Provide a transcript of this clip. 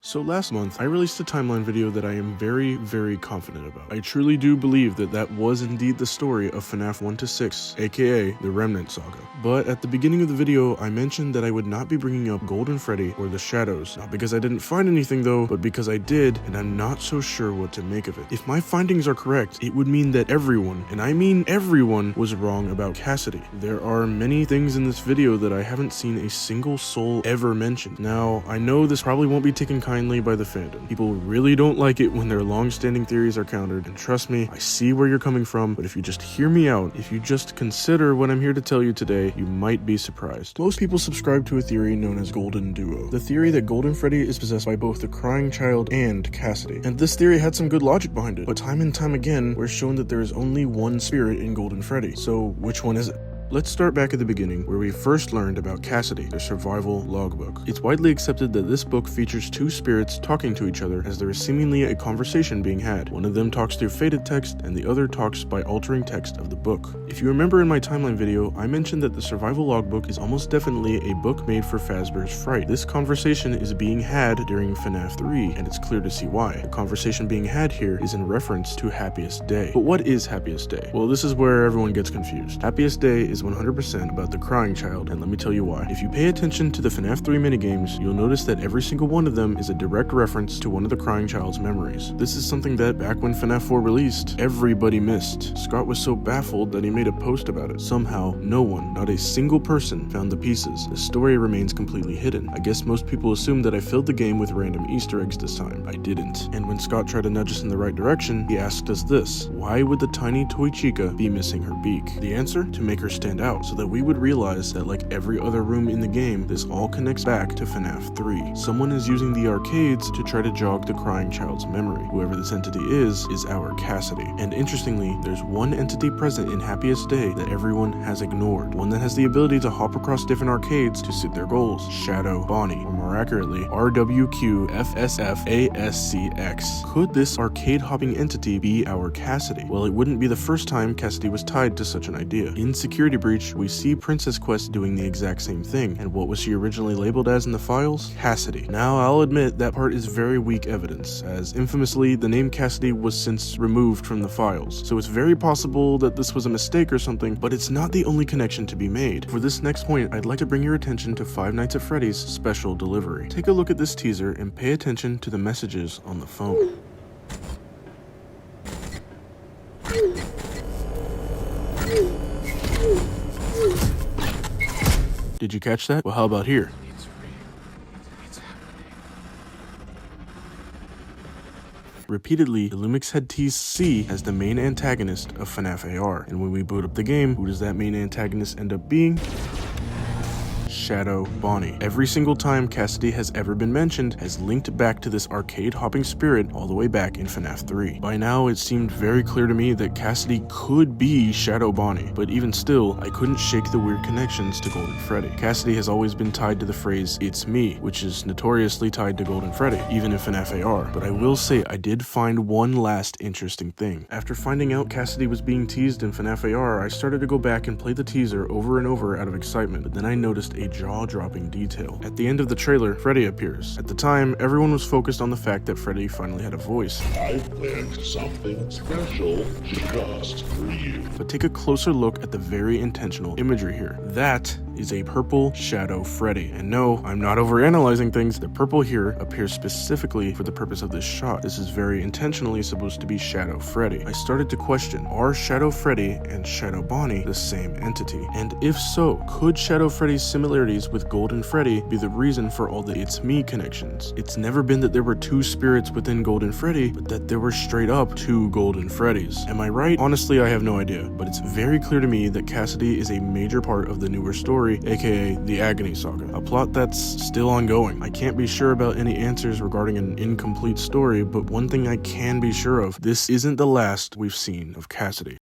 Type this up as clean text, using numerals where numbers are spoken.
So last month, I released a timeline video that I am very, very confident about. I truly do believe that that was indeed the story of FNaF 1-6, aka the Remnant Saga. But at the beginning of the video, I mentioned that I would not be bringing up Golden Freddy or the Shadows, not because I didn't find anything though, but because I did, and I'm not so sure what to make of it. If my findings are correct, it would mean that everyone, and I mean everyone, was wrong about Cassidy. There are many things in this video that I haven't seen a single soul ever mention. Now, I know this probably won't be taken kindly by the fandom. People really don't like it when their long-standing theories are countered, and trust me, I see where you're coming from, but if you just hear me out, if you just consider what I'm here to tell you today, you might be surprised. Most people subscribe to a theory known as Golden Duo, the theory that Golden Freddy is possessed by both the Crying Child and Cassidy. And this theory had some good logic behind it, but time and time again, we're shown that there is only one spirit in Golden Freddy. So which one is it? Let's start back at the beginning, where we first learned about Cassidy, their survival logbook. It's widely accepted that this book features two spirits talking to each other as there is seemingly a conversation being had. One of them talks through faded text, and the other talks by altering text of the book. If you remember in my timeline video, I mentioned that the survival logbook is almost definitely a book made for Fazbear's Fright. This conversation is being had during FNaF 3, and it's clear to see why. The conversation being had here is in reference to Happiest Day. But what is Happiest Day? Well, this is where everyone gets confused. Happiest Day is 100% about the Crying Child, and let me tell you why. If you pay attention to the FNaF 3 minigames, you'll notice that every single one of them is a direct reference to one of the Crying Child's memories. This is something that, back when FNaF 4 released, everybody missed. Scott was so baffled that he made a post about it. Somehow, no one, not a single person, found the pieces. The story remains completely hidden. I guess most people assumed that I filled the game with random Easter eggs this time. I didn't. And when Scott tried to nudge us in the right direction, he asked us this: why would the tiny toy Chica be missing her beak? The answer? To make her stand out, so that we would realize that, like every other room in the game, this all connects back to FNaF 3. Someone is using the arcades to try to jog the Crying Child's memory. Whoever this entity is our Cassidy. And interestingly, there's one entity present in Happiest Day that everyone has ignored. One that has the ability to hop across different arcades to suit their goals. Shadow Bonnie, or more accurately, RWQFSFASCX. Could this arcade hopping entity be our Cassidy? Well, it wouldn't be the first time Cassidy was tied to such an idea. In Security Breach, we see Princess Quest doing the exact same thing, and what was she originally labeled as in the files? Cassidy. Now, I'll admit that part is very weak evidence, as infamously the name Cassidy was since removed from the files, so it's very possible that this was a mistake or something, but it's not the only connection to be made. For this next point, I'd like to bring your attention to Five Nights at Freddy's special delivery. Take a look at this teaser and pay attention to the messages on the phone. Did you catch that? Well, how about here? Repeatedly, the Lumix had teased C as the main antagonist of FNaF AR, and when we boot up the game, who does that main antagonist end up being? Shadow Bonnie. Every single time Cassidy has ever been mentioned has linked back to this arcade hopping spirit all the way back in FNaF 3. By now, it seemed very clear to me that Cassidy could be Shadow Bonnie, but even still, I couldn't shake the weird connections to Golden Freddy. Cassidy has always been tied to the phrase "it's me," which is notoriously tied to Golden Freddy, even in FNaF AR. But I will say I did find one last interesting thing. After finding out Cassidy was being teased in FNaF AR, I started to go back and play the teaser over and over out of excitement, but then I noticed a jaw-dropping detail. At the end of the trailer, Freddy appears. At the time, everyone was focused on the fact that Freddy finally had a voice. I planned something special just for you. But take a closer look at the very intentional imagery here. That is a purple Shadow Freddy. And no, I'm not overanalyzing things. The purple here appears specifically for the purpose of this shot. This is very intentionally supposed to be Shadow Freddy. I started to question, are Shadow Freddy and Shadow Bonnie the same entity? And if so, could Shadow Freddy's similarities with Golden Freddy be the reason for all the "it's me" connections? It's never been that there were two spirits within Golden Freddy, but that there were straight up two Golden Freddys. Am I right? Honestly, I have no idea, but it's very clear to me that Cassidy is a major part of the newer story, aka the Agony Saga, a plot that's still ongoing. I can't be sure about any answers regarding an incomplete story, but one thing I can be sure of, this isn't the last we've seen of Cassidy.